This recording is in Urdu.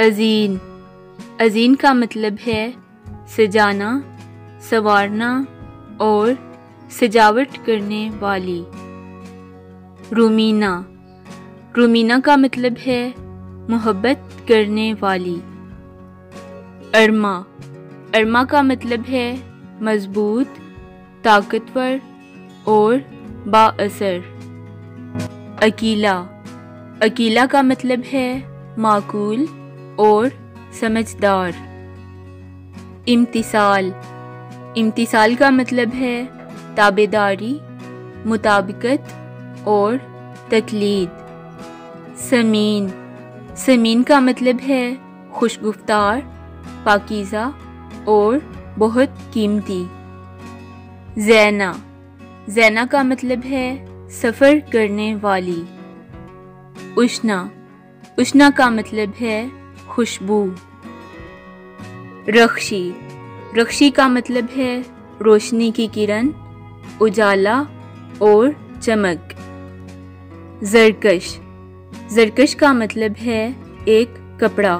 ازین، ازین کا مطلب ہے سجانا، سنوارنا اور سجاوٹ کرنے والی۔ رومینہ، رومینہ کا مطلب ہے محبت کرنے والی۔ ارما، ارما کا مطلب ہے مضبوط، طاقتور اور با اثر۔ عقیلہ، عقیلہ کا مطلب ہے معقول اور سمجھدار۔ امتثال، امتثال کا مطلب ہے تابعداری، مطابقت اور تقلید۔ سمین، سمین کا مطلب ہے خوشگفتار، پاکیزہ اور بہت قیمتی۔ زینہ، زینہ کا مطلب ہے سفر کرنے والی۔ اشنا، اشنا کا مطلب ہے خوشبو۔ رخشی، رخشی کا مطلب ہے روشنی کی کرن، اجالا اور چمک۔ زرکش، زرکش کا مطلب ہے ایک کپڑا۔